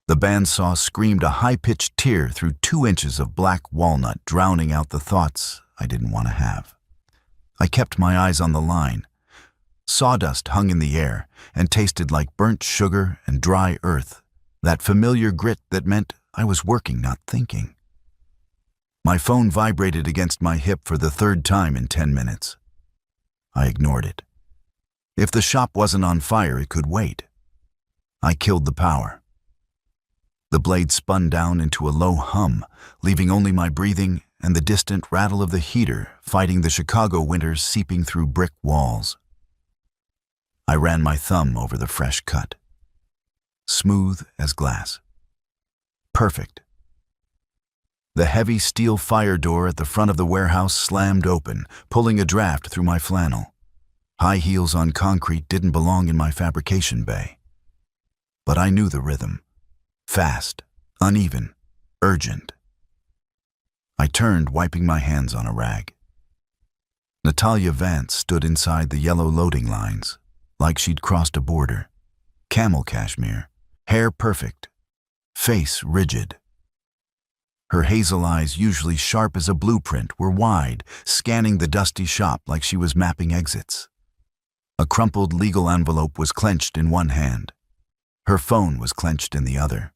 The bandsaw screamed a high-pitched tear through 2 inches of black walnut, drowning out the thoughts I didn't want to have. I kept my eyes on the line. Sawdust hung in the air and tasted like burnt sugar and dry earth, that familiar grit that meant I was working, not thinking. My phone vibrated against my hip for the 3rd time in 10 minutes. I ignored it. If the shop wasn't on fire, it could wait. I killed the power. The blade spun down into a low hum, leaving only my breathing and the distant rattle of the heater fighting the Chicago winters seeping through brick walls. I ran my thumb over the fresh cut. Smooth as glass. Perfect. The heavy steel fire door at the front of the warehouse slammed open, pulling a draft through my flannel. High heels on concrete didn't belong in my fabrication bay. But I knew the rhythm. Fast, uneven, urgent. I turned, wiping my hands on a rag. Natalia Vance stood inside the yellow loading lines, like she'd crossed a border. Camel cashmere, hair perfect, face rigid. Her hazel eyes, usually sharp as a blueprint, were wide, scanning the dusty shop like she was mapping exits. A crumpled legal envelope was clenched in one hand. Her phone was clenched in the other.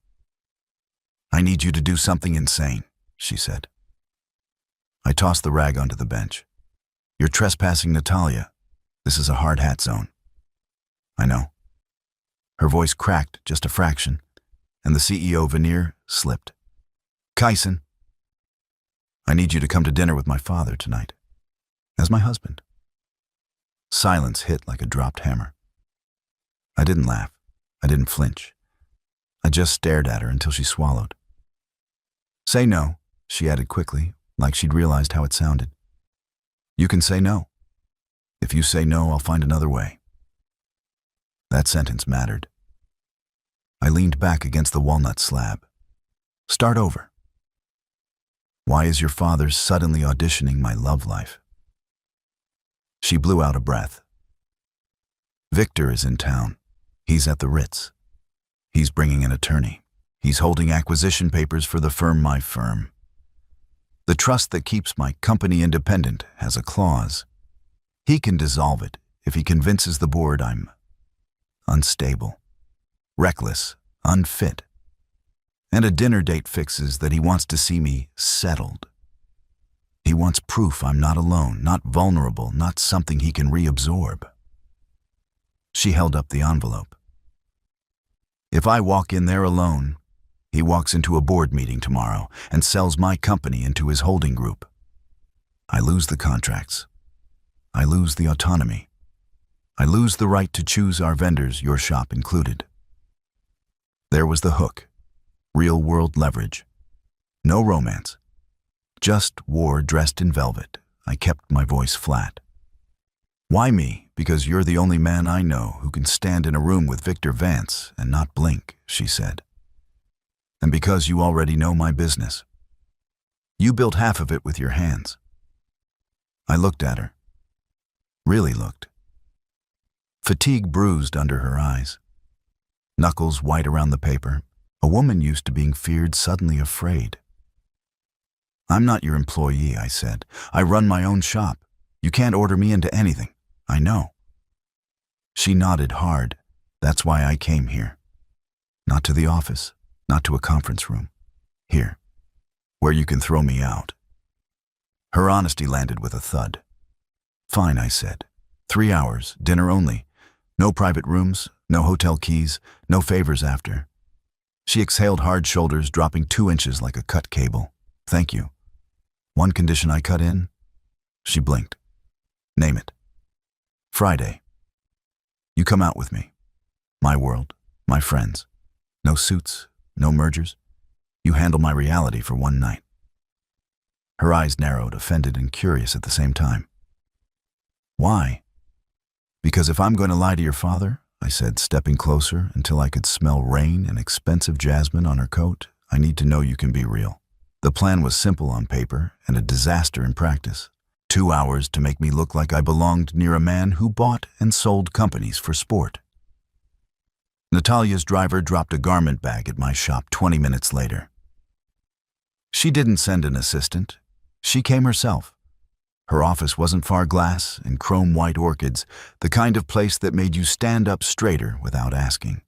"I need you to do something insane," she said. I tossed the rag onto the bench. "You're trespassing, Natalia. This is a hard hat zone." "I know." Her voice cracked just a fraction, and the CEO veneer slipped. "Kyson, I need you to come to dinner with my father tonight, as my husband." Silence hit like a dropped hammer. I didn't laugh. I didn't flinch. I just stared at her until she swallowed. "Say no," she added quickly, like she'd realized how it sounded. "You can say no. If you say no, I'll find another way." That sentence mattered. I leaned back against the walnut slab. "Start over. Why is your father suddenly auditioning my love life?" She blew out a breath. "Victor is in town. He's at the Ritz. He's bringing an attorney. He's holding acquisition papers for the firm, my firm. The trust that keeps my company independent has a clause. He can dissolve it if he convinces the board I'm unstable, reckless, unfit. And a dinner date fixes that he wants to see me settled. He wants proof I'm not alone, not vulnerable, not something he can reabsorb." She held up the envelope. "If I walk in there alone, he walks into a board meeting tomorrow and sells my company into his holding group. I lose the contracts. I lose the autonomy. I lose the right to choose our vendors, your shop included." There was the hook. Real-world leverage. No romance. Just war dressed in velvet. I kept my voice flat. "Why me? Because you're the only man I know who can stand in a room with Victor Vance and not blink," she said. "And because you already know my business. You built half of it with your hands." I looked at her. Really looked. Fatigue bruised under her eyes. Knuckles white around the paper. A woman used to being feared, suddenly afraid. "I'm not your employee," I said. "I run my own shop. You can't order me into anything. I know." She nodded hard. "That's why I came here. Not to the office, not to a conference room. Here, where you can throw me out." Her honesty landed with a thud. "Fine," I said. 3 hours, dinner only. No private rooms, no hotel keys, no favors after." She exhaled hard shoulders, dropping 2 inches like a cut cable. "Thank you. One condition I cut in?" She blinked. "Name it." "Friday. You come out with me. My world, my friends. No suits, no mergers. You handle my reality for one night." Her eyes narrowed, offended and curious at the same time. "Why?" "Because if I'm going to lie to your father," I said, stepping closer until I could smell rain and expensive jasmine on her coat, "I need to know you can be real." The plan was simple on paper and a disaster in practice. 2 hours to make me look like I belonged near a man who bought and sold companies for sport. Natalia's driver dropped a garment bag at my shop 20 minutes later. She didn't send an assistant. She came herself. Her office wasn't far glass and chrome white orchids, the kind of place that made you stand up straighter without asking.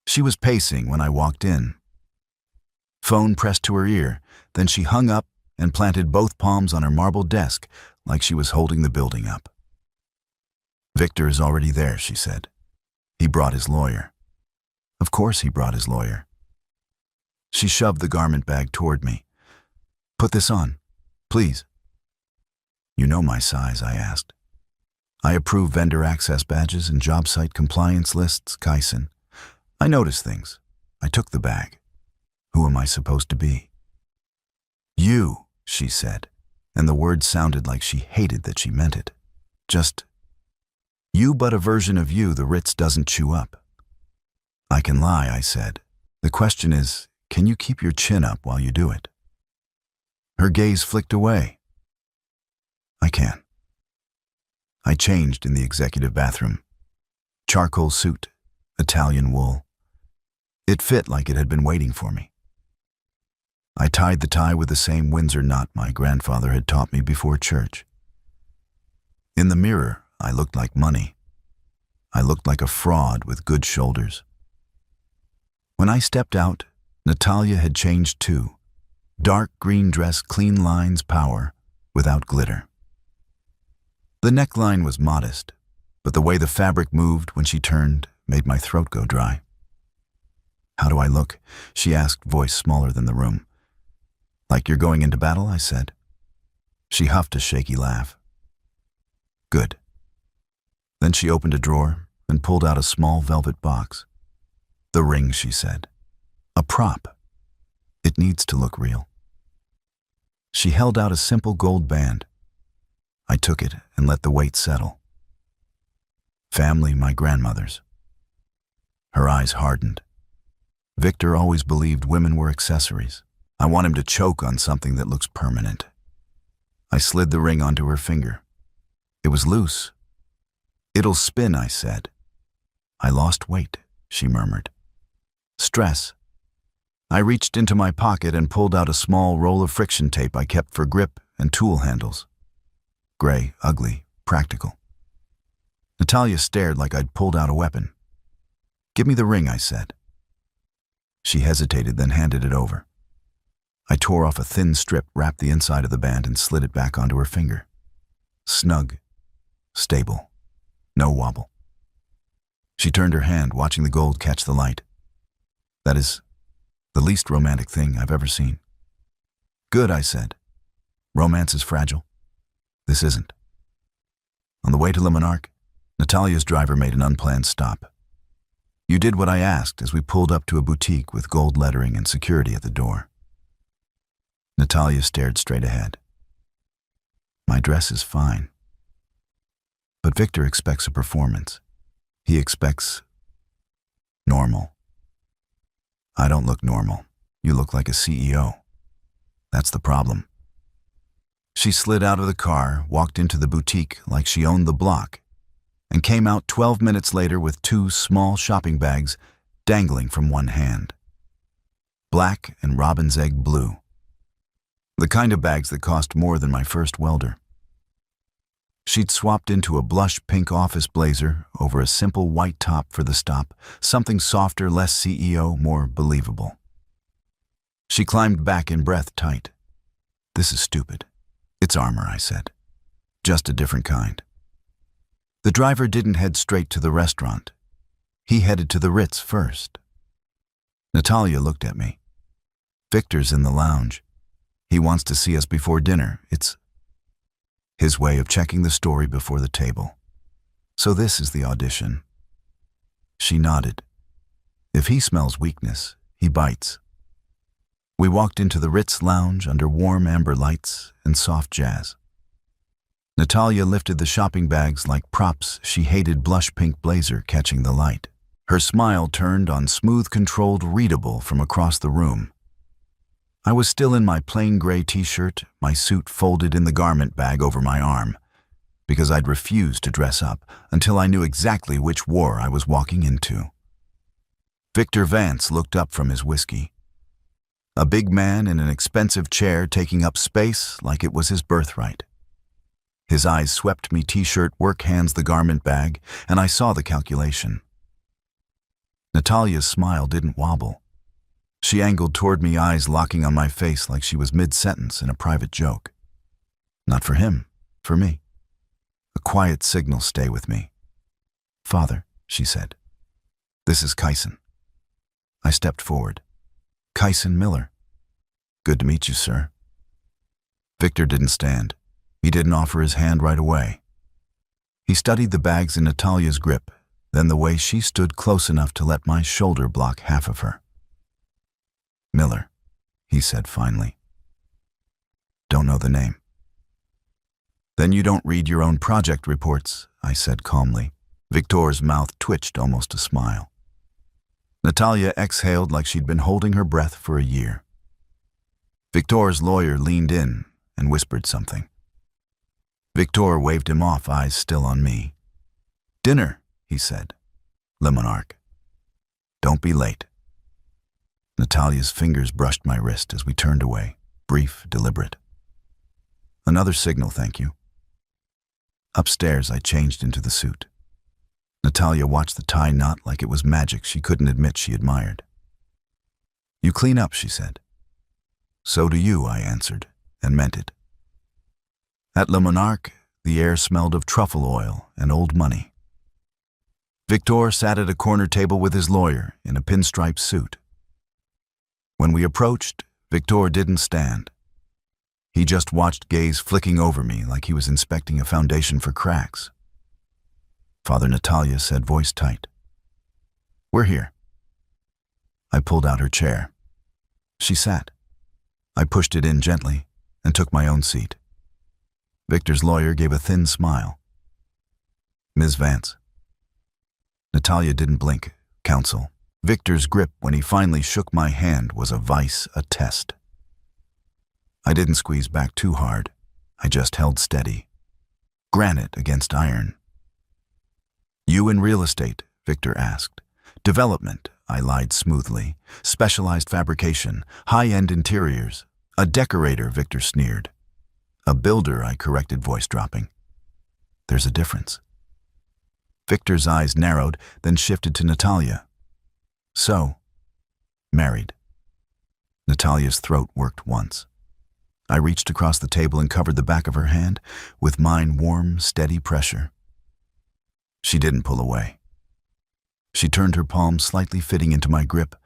She was pacing when I walked in. Phone pressed to her ear, then she hung up and planted both palms on her marble desk like she was holding the building up. "Victor is already there," she said. "He brought his lawyer." Of course he brought his lawyer. She shoved the garment bag toward me. "Put this on, please." "You know my size?" I asked. "I approve vendor access badges and job site compliance lists, Kyson. I notice things." I took the bag. "Who am I supposed to be?" "You," she said, and the word sounded like she hated that she meant it. "Just you, but a version of you the Ritz doesn't chew up." "I can lie," I said. "The question is, can you keep your chin up while you do it?" Her gaze flicked away. "I can." I changed in the executive bathroom. Charcoal suit, Italian wool. It fit like it had been waiting for me. I tied the tie with the same Windsor knot my grandfather had taught me before church. In the mirror, I looked like money. I looked like a fraud with good shoulders. When I stepped out, Natalia had changed too. Dark green dress, clean lines, power, without glitter. The neckline was modest, but the way the fabric moved when she turned made my throat go dry. "How do I look?" she asked, voice smaller than the room. "Like you're going into battle?" I said. She huffed a shaky laugh. "Good." Then she opened a drawer and pulled out a small velvet box. "The ring," she said. "A prop. It needs to look real." She held out a simple gold band. I took it and let the weight settle. "Family, my grandmother's." Her eyes hardened. "Victor always believed women were accessories. I want him to choke on something that looks permanent." I slid the ring onto her finger. It was loose. "It'll spin," I said. "I lost weight," she murmured. "Stress." I reached into my pocket and pulled out a small roll of friction tape I kept for grip and tool handles. Gray, ugly, practical. Natalia stared like I'd pulled out a weapon. "Give me the ring," I said. She hesitated, then handed it over. I tore off a thin strip, wrapped the inside of the band, and slid it back onto her finger. Snug, stable, no wobble. She turned her hand, watching the gold catch the light. "That is the least romantic thing I've ever seen." "Good," I said. "Romance is fragile. This isn't." On the way to Le Monarque, Natalia's driver made an unplanned stop. "You did what I asked," as we pulled up to a boutique with gold lettering and security at the door. Natalia stared straight ahead. "My dress is fine. But Victor expects a performance. He expects normal. I don't look normal. You look like a CEO. That's the problem." She slid out of the car, walked into the boutique like she owned the block, and came out 12 minutes later with 2 small shopping bags dangling from one hand. Black and robin's egg blue. The kind of bags that cost more than my first welder. She'd swapped into a blush pink office blazer over a simple white top for the stop, something softer, less CEO, more believable. She climbed back in, breath tight. "This is stupid." "It's armor," I said. "Just a different kind." The driver didn't head straight to the restaurant. He headed to the Ritz first. Natalia looked at me. "Victor's in the lounge. He wants to see us before dinner. It's his way of checking the story before the table. So this is the audition." She nodded. "If he smells weakness, he bites." We walked into the Ritz lounge under warm amber lights and soft jazz. Natalia lifted the shopping bags like props. She hated blush pink blazer catching the light. Her smile turned on smooth, controlled, readable from across the room. I was still in my plain gray t-shirt, my suit folded in the garment bag over my arm, because I'd refused to dress up until I knew exactly which war I was walking into. Victor Vance looked up from his whiskey. A big man in an expensive chair taking up space like it was his birthright. His eyes swept me t-shirt, work hands, the garment bag, and I saw the calculation. Natalia's smile didn't wobble. She angled toward me, eyes locking on my face like she was mid-sentence in a private joke. Not for him, for me. A quiet signal, stay with me. Father, she said. This is Kyson. I stepped forward. Kyson Miller. Good to meet you, sir. Victor didn't stand. He didn't offer his hand right away. He studied the bags in Natalia's grip, then the way she stood close enough to let my shoulder block half of her. Miller, he said finally. Don't know the name. Then you don't read your own project reports, I said calmly. Victor's mouth twitched almost a smile. Natalia exhaled like she'd been holding her breath for a year. Victor's lawyer leaned in and whispered something. Victor waved him off, eyes still on me. Dinner, he said. Le Monarque. Don't be late. Natalia's fingers brushed my wrist as we turned away, brief, deliberate. Another signal, thank you. Upstairs, I changed into the suit. Natalia watched the tie knot like it was magic she couldn't admit she admired. You clean up, she said. So do you, I answered, and meant it. At Le Monarque, the air smelled of truffle oil and old money. Victor sat at a corner table with his lawyer in a pinstripe suit. When we approached, Victor didn't stand. He just watched, gaze flicking over me like he was inspecting a foundation for cracks. Father, Natalia said, voice tight. We're here. I pulled out her chair. She sat. I pushed it in gently and took my own seat. Victor's lawyer gave a thin smile. Ms. Vance. Natalia didn't blink. Counsel. Victor's grip when he finally shook my hand was a vice, a test. I didn't squeeze back too hard. I just held steady. Granite against iron. You in real estate? Victor asked. Development, I lied smoothly. Specialized fabrication, high-end interiors. A decorator, Victor sneered. A builder, I corrected, voice dropping. There's a difference. Victor's eyes narrowed, then shifted to Natalia. So, married. Natalia's throat worked once. I reached across the table and covered the back of her hand with mine warm, steady pressure. She didn't pull away. She turned her palm slightly fitting into my grip,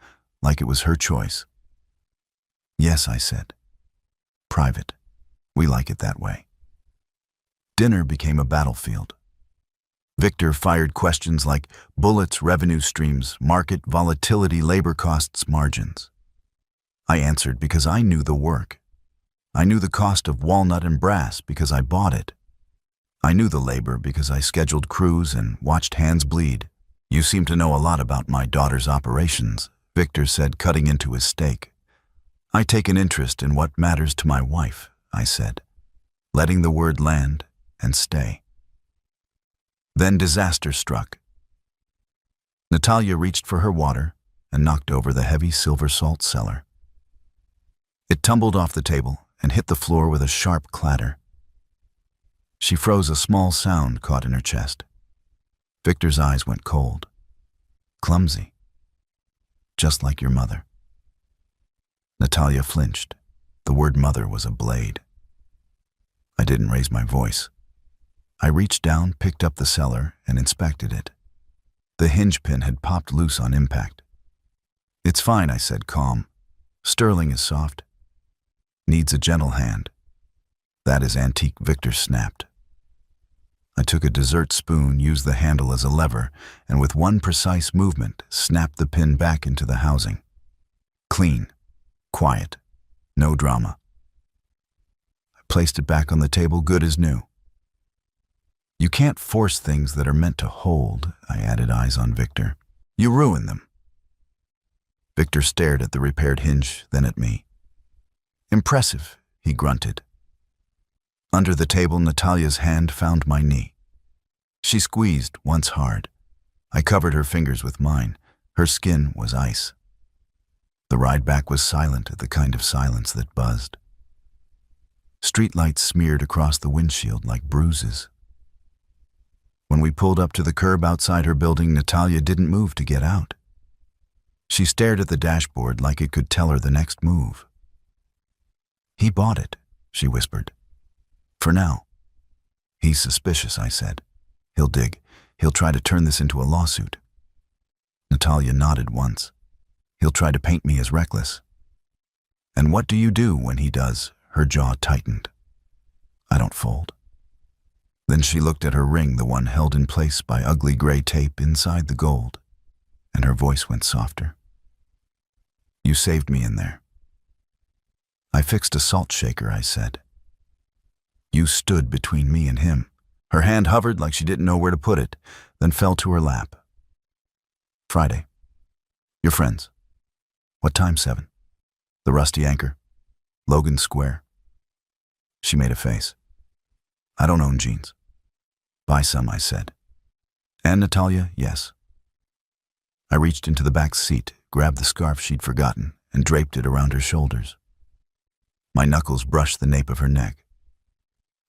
like it was her choice. Yes, I said. Private. We like it that way. Dinner became a battlefield. Victor fired questions like bullets, revenue streams, market volatility, labor costs, margins. I answered because I knew the work. I knew the cost of walnut and brass because I bought it. I knew the labor because I scheduled crews and watched hands bleed. You seem to know a lot about my daughter's operations, Victor said, cutting into his steak. I take an interest in what matters to my wife, I said, letting the word land and stay. Then disaster struck. Natalia reached for her water and knocked over the heavy silver salt cellar. It tumbled off the table and hit the floor with a sharp clatter. She froze, a small sound caught in her chest. Victor's eyes went cold. Clumsy. Just like your mother. Natalia flinched. The word mother was a blade. I didn't raise my voice. I reached down, picked up the cellar, and inspected it. The hinge pin had popped loose on impact. It's fine, I said, calm. Sterling is soft. Needs a gentle hand. That is antique, Victor snapped. I took a dessert spoon, used the handle as a lever, and with one precise movement, snapped the pin back into the housing. Clean. Quiet. No drama. I placed it back on the table, good as new. You can't force things that are meant to hold, I added, eyes on Victor. You ruin them. Victor stared at the repaired hinge, then at me. Impressive, he grunted. Under the table, Natalia's hand found my knee. She squeezed once hard. I covered her fingers with mine. Her skin was ice. The ride back was silent, the kind of silence that buzzed. Streetlights smeared across the windshield like bruises. When we pulled up to the curb outside her building, Natalia didn't move to get out. She stared at the dashboard like it could tell her the next move. "He bought it," she whispered. "For now." "He's suspicious," I said. "He'll dig. He'll try to turn this into a lawsuit." Natalia nodded once. "He'll try to paint me as reckless." "And what do you do when he does?" Her jaw tightened. "I don't fold." Then she looked at her ring, the one held in place by ugly gray tape inside the gold, and her voice went softer. "You saved me in there." "I fixed a salt shaker," I said. "You stood between me and him." Her hand hovered like she didn't know where to put it, then fell to her lap. "Friday. Your friends. What time? 7? The Rusty Anchor. Logan Square." She made a face. "I don't own jeans." "Buy some," I said. "And Natalia, yes." I reached into the back seat, grabbed the scarf she'd forgotten, and draped it around her shoulders. My knuckles brushed the nape of her neck.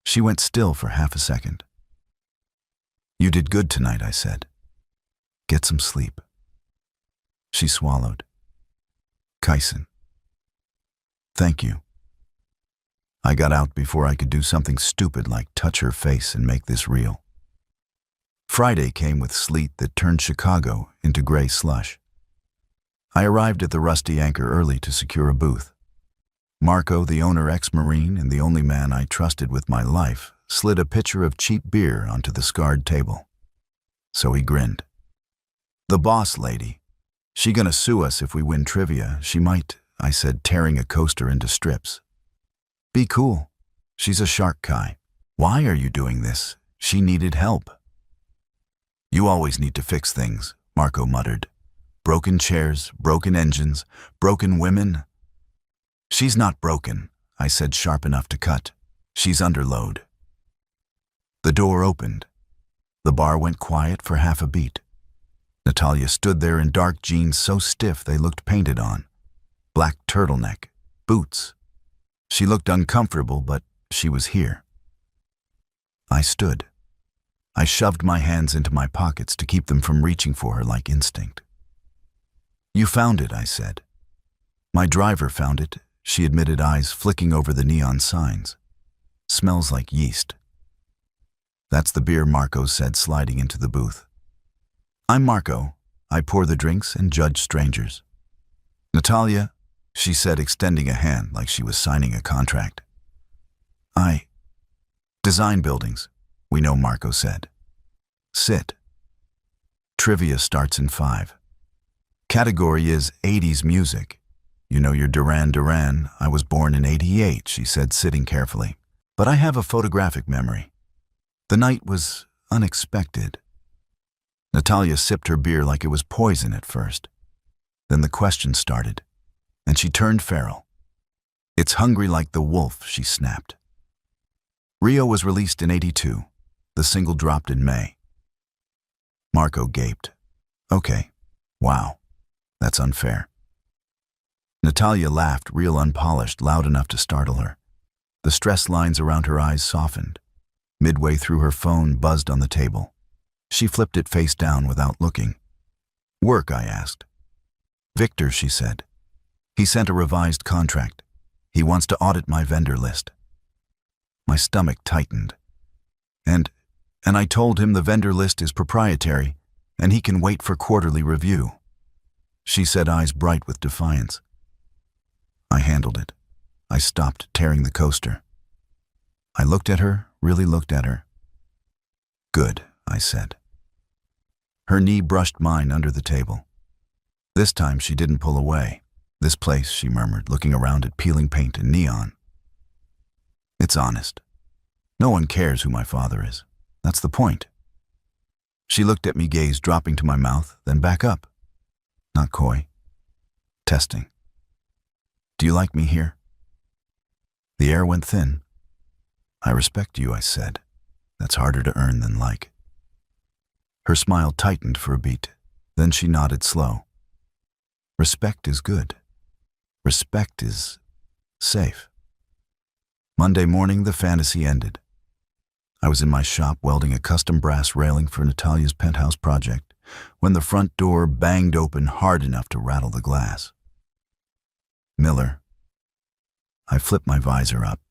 She went still for half a second. "You did good tonight," I said. "Get some sleep." She swallowed. "Kyson. Thank you." I got out before I could do something stupid like touch her face and make this real. Friday came with sleet that turned Chicago into gray slush. I arrived at the Rusty Anchor early to secure a booth. Marco, the owner ex-Marine and the only man I trusted with my life, slid a pitcher of cheap beer onto the scarred table. So he grinned. "The boss lady. She gonna sue us if we win trivia. She might," I said, tearing a coaster into strips. "Be cool. She's a shark Kai. Why are you doing this? She needed help." "You always need to fix things," Marco muttered. "Broken chairs, broken engines, broken women." "She's not broken," I said, sharp enough to cut. "She's under load." The door opened. The bar went quiet for half a beat. Natalia stood there in dark jeans so stiff they looked painted on. Black turtleneck, boots. She looked uncomfortable, but she was here. I stood. I shoved my hands into my pockets to keep them from reaching for her like instinct. "You found it," I said. "My driver found it," she admitted, eyes flicking over the neon signs. "Smells like yeast." "That's the beer," Marco said, sliding into the booth. "I'm Marco. I pour the drinks and judge strangers." "Natalia," she said, extending a hand like she was signing a contract. "I design buildings," we know, Marco said. "Sit." Trivia starts in 5. Category is 80s music. "You know your Duran Duran. I was born in 88, she said, sitting carefully. "But I have a photographic memory. The night was unexpected." Natalia sipped her beer like it was poison at first. Then the question started, and she turned feral. "It's hungry like the wolf," she snapped. Rio was released in 82. The single dropped in May. Marco gaped. "Okay. Wow. That's unfair." Natalia laughed, real unpolished, loud enough to startle her. The stress lines around her eyes softened. Midway through, her phone buzzed on the table. She flipped it face down without looking. "Work?" I asked. "Victor," she said. "He sent a revised contract. He wants to audit my vendor list." My stomach tightened. And I told him the vendor list is proprietary, and he can wait for quarterly review." She said, eyes bright with defiance. I handled it. I stopped tearing the coaster. I looked at her, really looked at her. "Good," I said. Her knee brushed mine under the table. This time she didn't pull away. "This place," she murmured, looking around at peeling paint and neon. "It's honest. No one cares who my father is. That's the point." She looked at me, gaze dropping to my mouth, then back up. Not coy. Testing. "Do you like me here?" The air went thin. "I respect you," I said. "That's harder to earn than like." Her smile tightened for a beat. Then she nodded slow. Respect is good. Respect is safe. Monday morning, the fantasy ended. I was in my shop welding a custom brass railing for Natalia's penthouse project when the front door banged open hard enough to rattle the glass. Miller. I flipped my visor up.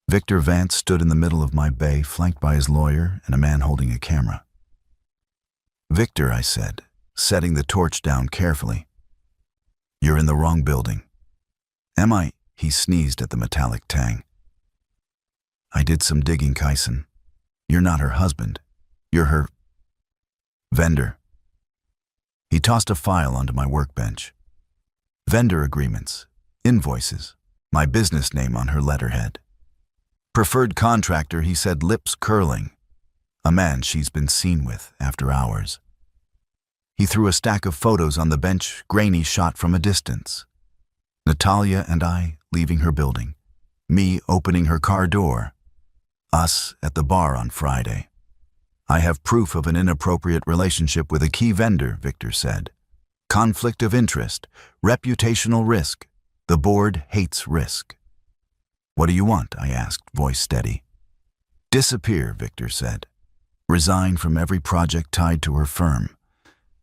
Victor Vance stood in the middle of my bay, flanked by his lawyer and a man holding a camera. "Victor," I said, setting the torch down carefully. "You're in the wrong building." "Am I?" He sneezed at the metallic tang. "I did some digging, Kyson. You're not her husband. You're her vendor." He tossed a file onto my workbench. Vendor agreements, invoices, my business name on her letterhead. "Preferred contractor," he said, lips curling. "A man she's been seen with after hours." He threw a stack of photos on the bench, grainy shot from a distance. Natalia and I leaving her building. Me opening her car door. Us at the bar on Friday. "I have proof of an inappropriate relationship with a key vendor," Victor said. "Conflict of interest, reputational risk. The board hates risk." "What do you want?" I asked, voice steady. "Disappear," Victor said. "Resign from every project tied to her firm.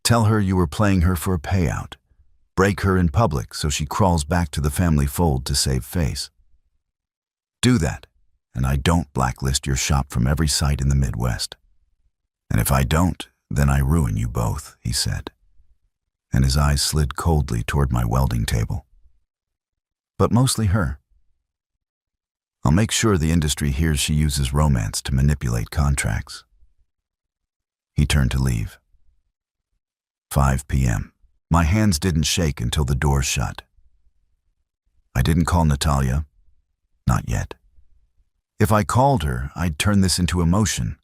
Tell her you were playing her for a payout. Break her in public so she crawls back to the family fold to save face. Do that, and I don't blacklist your shop from every site in the Midwest. And if I don't, then I ruin you both," he said. And his eyes slid coldly toward my welding table. "But mostly her. I'll make sure the industry hears she uses romance to manipulate contracts." He turned to leave. 5 p.m. My hands didn't shake until the door shut. I didn't call Natalia. Not yet. If I called her, I'd turn this into emotion.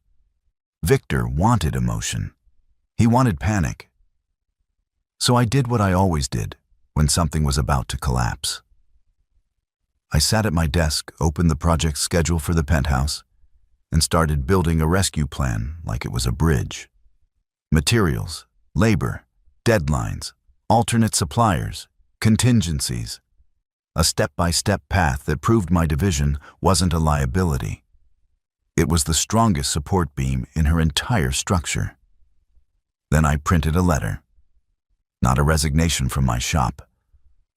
Victor wanted emotion. He wanted panic. So I did what I always did when something was about to collapse. I sat at my desk, opened the project schedule for the penthouse, and started building a rescue plan like it was a bridge. Materials, labor, deadlines, alternate suppliers, contingencies. A step-by-step path that proved my division wasn't a liability. It was the strongest support beam in her entire structure. Then I printed a letter. Not a resignation from my shop.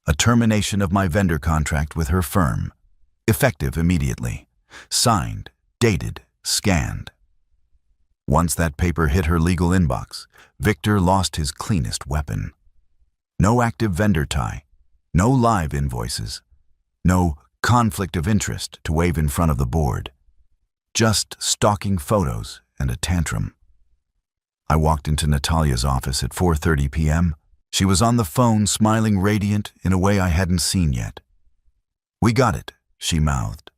A termination of my vendor contract with her firm. Effective immediately. Signed, dated, scanned. Once that paper hit her legal inbox, Victor lost his cleanest weapon. No active vendor tie. No live invoices. No conflict of interest to wave in front of the board. Just stalking photos and a tantrum. I walked into Natalia's office at 4:30 p.m. She was on the phone, smiling radiant in a way I hadn't seen yet. "We got it," she mouthed.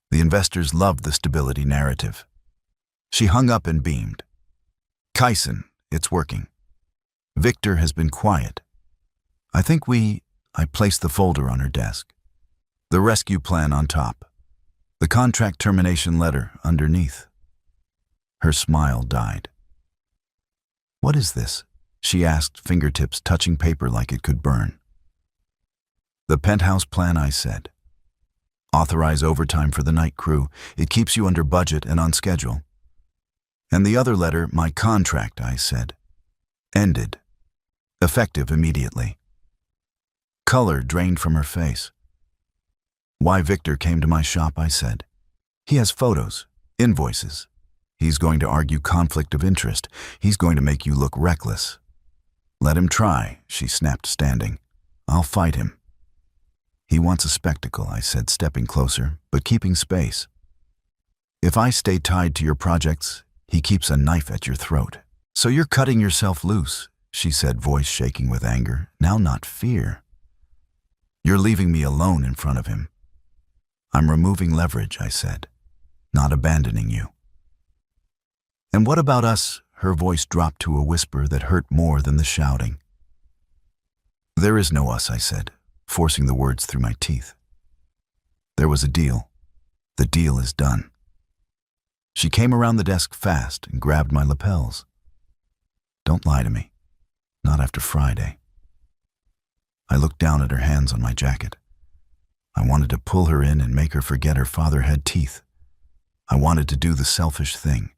The investors loved the stability narrative. She hung up and beamed. "Kyson, it's working. Victor has been quiet. I think I placed the folder on her desk. The rescue plan on top. The contract termination letter underneath." Her smile died. "What is this?" she asked, fingertips touching paper like it could burn. "The penthouse plan," I said. "Authorize overtime for the night crew. It keeps you under budget and on schedule." "And the other letter, my contract," I said. "Ended. Effective immediately." Color drained from her face. "Why Victor came to my shop," I said. "He has photos, invoices. He's going to argue conflict of interest. He's going to make you look reckless." "Let him try," she snapped, standing. "I'll fight him." "He wants a spectacle," I said, stepping closer, but keeping space. "If I stay tied to your projects, he keeps a knife at your throat." "So you're cutting yourself loose," she said, voice shaking with anger. "Now not fear. You're leaving me alone in front of him." "I'm removing leverage," I said, "not abandoning you." "And what about us?" Her voice dropped to a whisper that hurt more than the shouting. "There is no us," I said, forcing the words through my teeth. "There was a deal. The deal is done." She came around the desk fast and grabbed my lapels. "Don't lie to me. Not after Friday." I looked down at her hands on my jacket. I wanted to pull her in and make her forget her father had teeth. I wanted to do the selfish thing.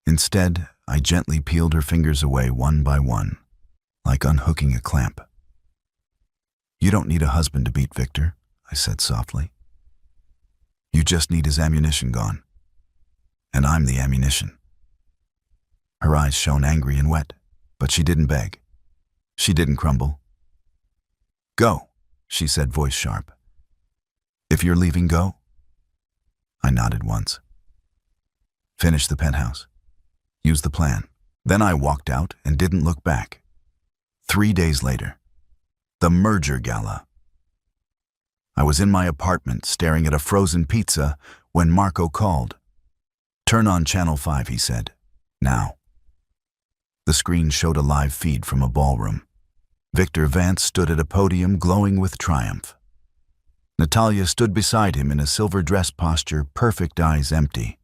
Instead, I gently peeled her fingers away one by one, like unhooking a clamp. "You don't need a husband to beat Victor," I said softly. "You just need his ammunition gone. And I'm the ammunition." Her eyes shone angry and wet, but she didn't beg. She didn't crumble. "Go," she said, voice sharp. "If you're leaving, go." I nodded once. "Finish the penthouse. Use the plan." Then I walked out and didn't look back. 3 days later, the merger gala. I was in my apartment staring at a frozen pizza when Marco called. "Turn on Channel 5, he said. "Now." The screen showed a live feed from a ballroom. Victor Vance stood at a podium glowing with triumph. Natalia stood beside him in a silver dress posture, perfect eyes empty.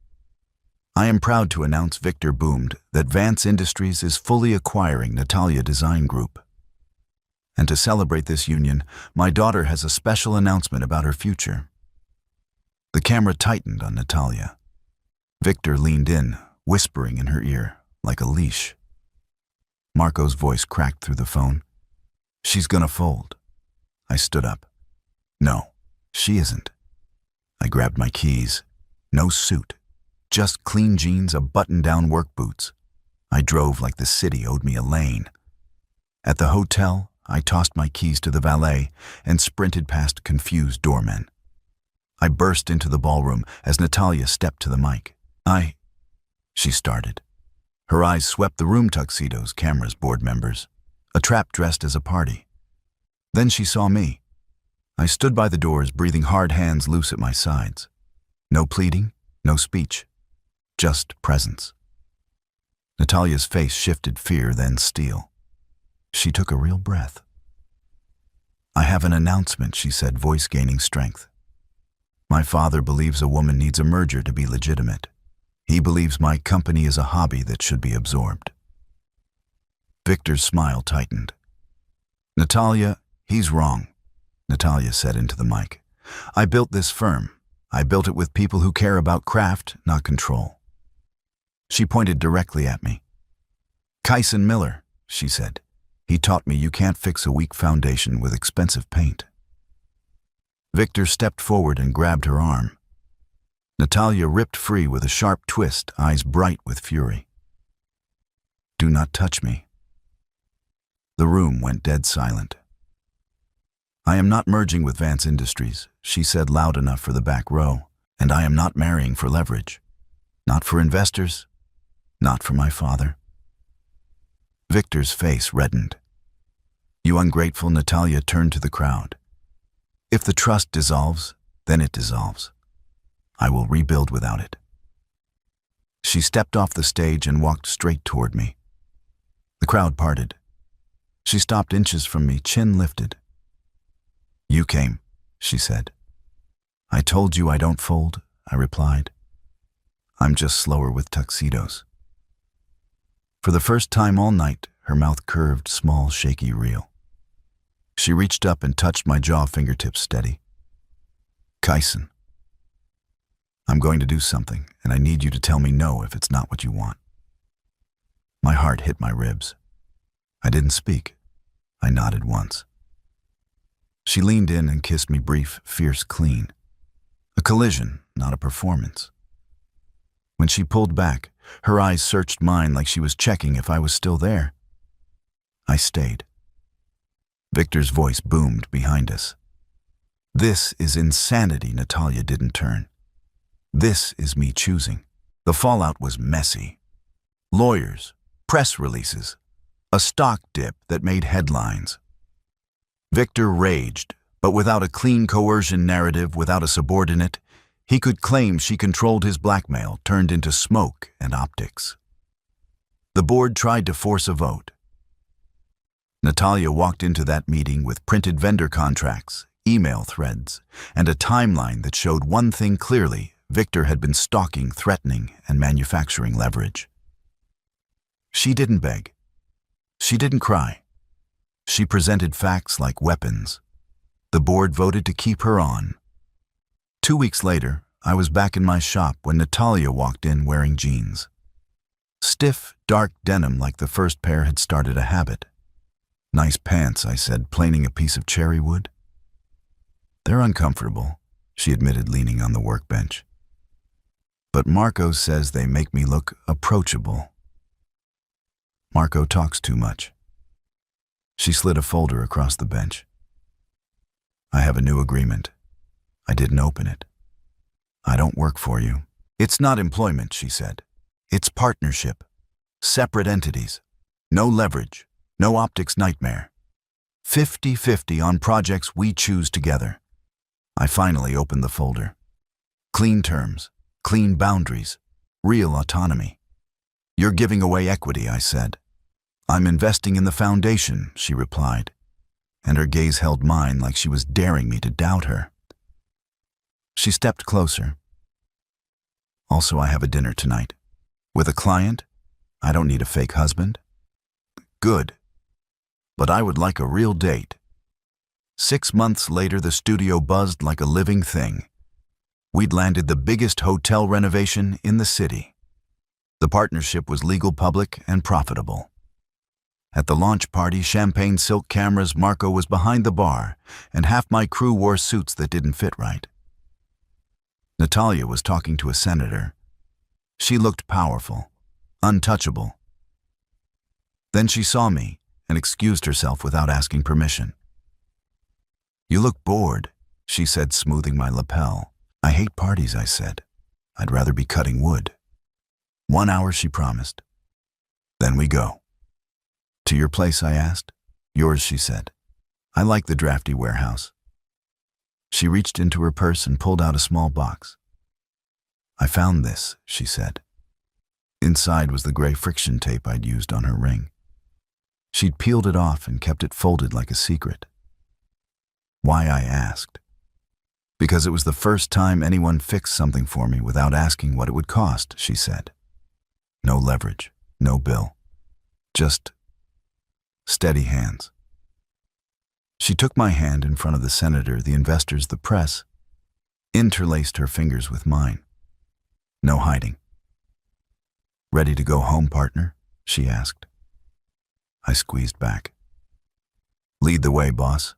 "I am proud to announce," Victor boomed, "that Vance Industries is fully acquiring Natalia Design Group. And to celebrate this union, my daughter has a special announcement about her future." The camera tightened on Natalia. Victor leaned in, whispering in her ear, like a leash. Marco's voice cracked through the phone. "She's gonna fold." I stood up. "No, she isn't." I grabbed my keys. No suit. Just clean jeans, a button-down work boots. I drove like the city owed me a lane. At the hotel, I tossed my keys to the valet and sprinted past confused doormen. I burst into the ballroom as Natalia stepped to the mic. She started. Her eyes swept the room: tuxedos, cameras, board members. A trap dressed as a party. Then she saw me. I stood by the doors, breathing hard, hands loose at my sides. No pleading, no speech. Just presence. Natalia's face shifted, fear, then steel. She took a real breath. "I have an announcement," she said, voice gaining strength. "My father believes a woman needs a merger to be legitimate. He believes my company is a hobby that should be absorbed." Victor's smile tightened. "Natalia, he's wrong," Natalia said into the mic. "I built this firm. I built it with people who care about craft, not control." She pointed directly at me. "Kyson Miller," she said. "He taught me you can't fix a weak foundation with expensive paint." Victor stepped forward and grabbed her arm. Natalia ripped free with a sharp twist, eyes bright with fury. "Do not touch me." The room went dead silent. "I am not merging with Vance Industries," she said loud enough for the back row. "And I am not marrying for leverage. Not for investors. Not for my father." Victor's face reddened. "You ungrateful," Natalia turned to the crowd. "If the trust dissolves, then it dissolves. I will rebuild without it." She stepped off the stage and walked straight toward me. The crowd parted. She stopped inches from me, chin lifted. "You came," she said. "I told you I don't fold," I replied. "I'm just slower with tuxedos." For the first time all night, her mouth curved, small, shaky, real. She reached up and touched my jaw, fingertips steady. "Kyson, I'm going to do something, and I need you to tell me no if it's not what you want." My heart hit my ribs. I didn't speak. I nodded once. She leaned in and kissed me, brief, fierce, clean. A collision, not a performance. When she pulled back, her eyes searched mine like she was checking if I was still there. I stayed. Victor's voice boomed behind us. "This is insanity." Natalia didn't turn. "This is me choosing." The fallout was messy. Lawyers, press releases, a stock dip that made headlines. Victor raged, but without a clean coercion narrative, without a subordinate, he could claim she controlled his blackmail, turned into smoke and optics. The board tried to force a vote. Natalia walked into that meeting with printed vendor contracts, email threads, and a timeline that showed one thing clearly: Victor had been stalking, threatening, and manufacturing leverage. She didn't beg. She didn't cry. She presented facts like weapons. The board voted to keep her on. 2 weeks later, I was back in my shop when Natalia walked in wearing jeans. Stiff, dark denim like the first pair had started a habit. "Nice pants," I said, planing a piece of cherry wood. "They're uncomfortable," she admitted, leaning on the workbench. "But Marco says they make me look approachable." "Marco talks too much." She slid a folder across the bench. "I have a new agreement. I didn't open it. I don't work for you." "It's not employment," she said. "It's partnership. Separate entities. No leverage. No optics nightmare. 50-50 on projects we choose together." I finally opened the folder. Clean terms. Clean boundaries. Real autonomy. "You're giving away equity," I said. "I'm investing in the foundation," she replied, and her gaze held mine like she was daring me to doubt her. She stepped closer. "Also, I have a dinner tonight. With a client. I don't need a fake husband." "Good. But I would like a real date." 6 months later, the studio buzzed like a living thing. We'd landed the biggest hotel renovation in the city. The partnership was legal, public, and profitable. At the launch party, champagne silk cameras, Marco was behind the bar, and half my crew wore suits that didn't fit right. Natalia was talking to a senator. She looked powerful, untouchable. Then she saw me and excused herself without asking permission. "You look bored," she said, smoothing my lapel. "I hate parties," I said. "I'd rather be cutting wood." 1 hour, she promised. "Then we go." "To your place?" I asked. "Yours," she said. "I like the drafty warehouse." She reached into her purse and pulled out a small box. "I found this," she said. Inside was the gray friction tape I'd used on her ring. She'd peeled it off and kept it folded like a secret. Why, I asked. "Because it was the first time anyone fixed something for me without asking what it would cost," she said. "No leverage, no bill. Just steady hands." She took my hand in front of the senator, the investors, the press, interlaced her fingers with mine. No hiding. "Ready to go home, partner?" she asked. I squeezed back. "Lead the way, boss."